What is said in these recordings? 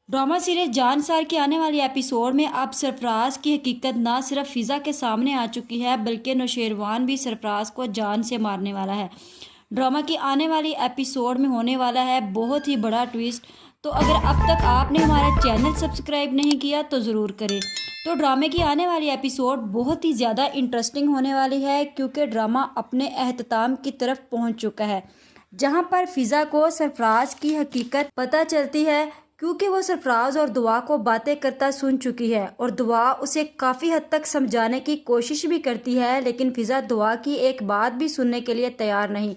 Drama series Jansar की आने वाली एपिसोड में अब सरफराज की हकीकत ना सिर्फ फिज़ा के सामने आ चुकी है बल्कि नौशेरवान भी सरफराज को जान से मारने वाला है। ड्रामा की आने वाली एपिसोड में होने वाला है बहुत ही बड़ा ट्विस्ट। तो अगर अब तक आपने हमारा चैनल सब्सक्राइब नहीं किया तो ज़रूर करें। तो ड्रामे की आने वाली एपिसोड बहुत ही ज़्यादा इंटरेस्टिंग होने वाली है क्योंकि ड्रामा अपने अख्ताम की तरफ पहुंच चुका है, जहां पर फिज़ा को सरफराज की हकीकत पता चलती है क्योंकि वो सरफराज और दुआ को बातें करता सुन चुकी है और दुआ उसे काफ़ी हद तक समझाने की कोशिश भी करती है, लेकिन फिज़ा दुआ की एक बात भी सुनने के लिए तैयार नहीं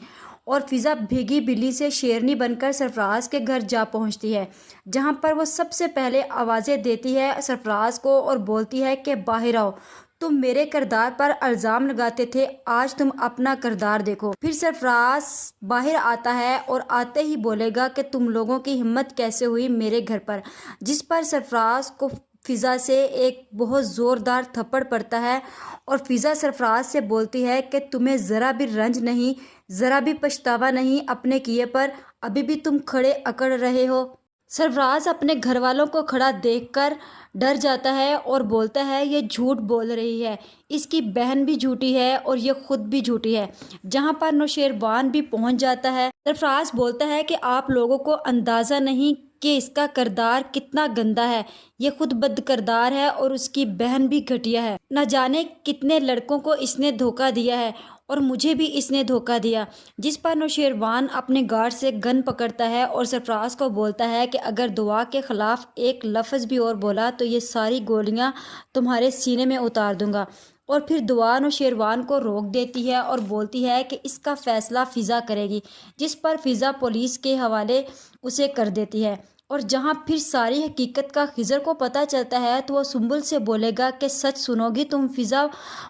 और फिज़ा भीगी बिल्ली से शेरनी बनकर सरफराज के घर जा पहुंचती है, जहां पर वो सबसे पहले आवाज़ें देती है सरफराज को और बोलती है कि बाहर आओ, तुम मेरे किरदार पर इल्ज़ाम लगाते थे, आज तुम अपना किरदार देखो। फिर सरफराज बाहर आता है और आते ही बोलेगा कि तुम लोगों की हिम्मत कैसे हुई मेरे घर पर, जिस पर सरफराज को फिज़ा से एक बहुत ज़ोरदार थप्पड़ पड़ता है और फिज़ा सरफराज से बोलती है कि तुम्हें ज़रा भी रंज नहीं, ज़रा भी पछतावा नहीं अपने किए पर, अभी भी तुम खड़े अकड़ रहे हो। सरफराज अपने घर वालों को खड़ा देखकर डर जाता है और बोलता है ये झूठ बोल रही है, इसकी बहन भी झूठी है और ये खुद भी झूठी है। जहां पर नौशेरवान भी पहुंच जाता है। सरफराज बोलता है कि आप लोगों को अंदाज़ा नहीं कि इसका किरदार कितना गंदा है, ये खुद बद किरदार है और उसकी बहन भी घटिया है। न जाने कितने लड़कों को इसने धोखा दिया है और मुझे भी इसने धोखा दिया। जिस पर नौशेरवान अपने गार्ड से गन पकड़ता है और सरफराज को बोलता है कि अगर दुआ के ख़िलाफ़ एक लफ्ज़ भी और बोला तो ये सारी गोलियां तुम्हारे सीने में उतार दूंगा। और फिर दुआ नौशेरवान को रोक देती है और बोलती है कि इसका फ़ैसला फ़िज़ा करेगी, जिस पर फ़िज़ा पुलिस के हवाले उसे कर देती है। और जहां फिर सारी हकीकत का खिज़र को पता चलता है तो वो सुंबुल से बोलेगा कि सच सुनोगी तुम फ़िज़ा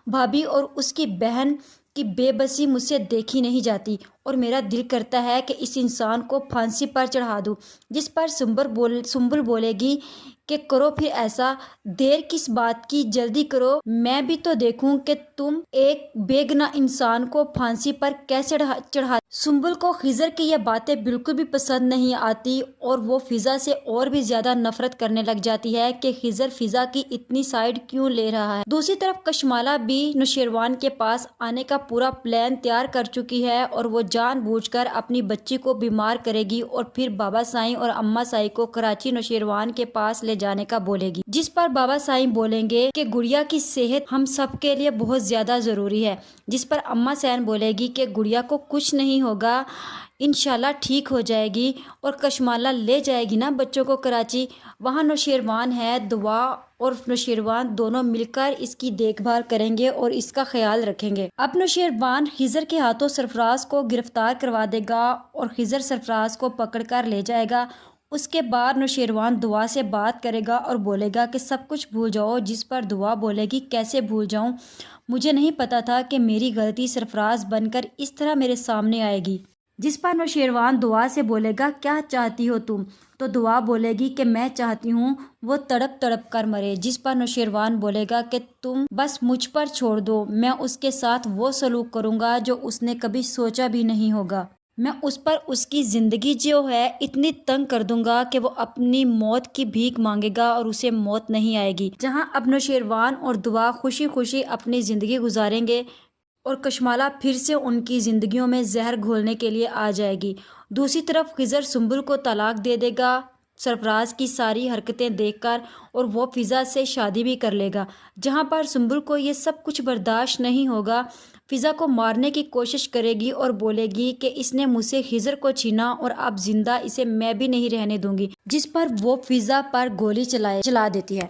भाभी, और उसकी बहन की बेबसी मुझसे देखी नहीं जाती और मेरा दिल करता है कि इस इंसान को फांसी पर चढ़ा दूं। जिस पर सुंबुल बोलेगी कि करो फिर ऐसा, देर किस बात की, जल्दी करो, मैं भी तो देखूं कि तुम एक बेगुनाह इंसान को फांसी पर कैसे चढ़ा। सुंबुल को खिज़र की यह बातें बिल्कुल भी पसंद नहीं आती और वो फिज़ा से और भी ज़्यादा नफरत करने लग जाती है कि खिज़र फिज़ा की इतनी साइड क्यों ले रहा है। दूसरी तरफ कशमाला भी नौशेरवान के पास आने का पूरा प्लान तैयार कर चुकी है और वो जानबूझकर अपनी बच्ची को बीमार करेगी और फिर बाबा साईं और अम्मा साईं को कराची नौशेरवान के पास ले जाने का बोलेगी। जिस पर बाबा साईं बोलेंगे कि गुड़िया की सेहत हम सब के लिए बहुत ज़्यादा ज़रूरी है। जिस पर अम्मा सैन बोलेगी कि गुड़िया को कुछ नहीं होगा, इंशाल्लाह ठीक हो जाएगी और कशमाला ले जाएगी ना बच्चों को कराची। वहाँ नौशेरवान है, दुआ और नौशेरवान दोनों मिलकर इसकी देखभाल करेंगे और इसका ख्याल रखेंगे। अब नौशेरवान खिज़र के हाथों सरफराज को गिरफ्तार करवा देगा और खिज़र सरफराज को पकड़कर ले जाएगा। उसके बाद नौशेरवान दुआ से बात करेगा और बोलेगा कि सब कुछ भूल जाओ। जिस पर दुआ बोलेगी कैसे भूल जाऊं, मुझे नहीं पता था कि मेरी गलती सरफराज बनकर इस तरह मेरे सामने आएगी। जिस पर नौशेरवान दुआ से बोलेगा क्या चाहती हो तुम, तो दुआ बोलेगी कि मैं चाहती हूँ वो तड़प तड़प कर मरे। जिस पर नौशेरवान बोलेगा कि तुम बस मुझ पर छोड़ दो, मैं उसके साथ वो सलूक करूँगा जो उसने कभी सोचा भी नहीं होगा। मैं उस पर उसकी ज़िंदगी जो है इतनी तंग कर दूंगा कि वो अपनी मौत की भीख मांगेगा और उसे मौत नहीं आएगी। जहां अब नौशेरवान और दुआ खुशी खुशी अपनी ज़िंदगी गुजारेंगे और कशमाला फिर से उनकी ज़िंदगियों में जहर घोलने के लिए आ जाएगी। दूसरी तरफ खिज़र सुंबुल को तलाक दे देगा सरफराज की सारी हरकतें देखकर और वो फिज़ा से शादी भी कर लेगा। जहां पर सुंबुल को ये सब कुछ बर्दाश्त नहीं होगा, फिज़ा को मारने की कोशिश करेगी और बोलेगी कि इसने मुझसे खिज़र को छीना और अब जिंदा इसे मैं भी नहीं रहने दूंगी। जिस पर वो फिज़ा पर गोली चला देती है।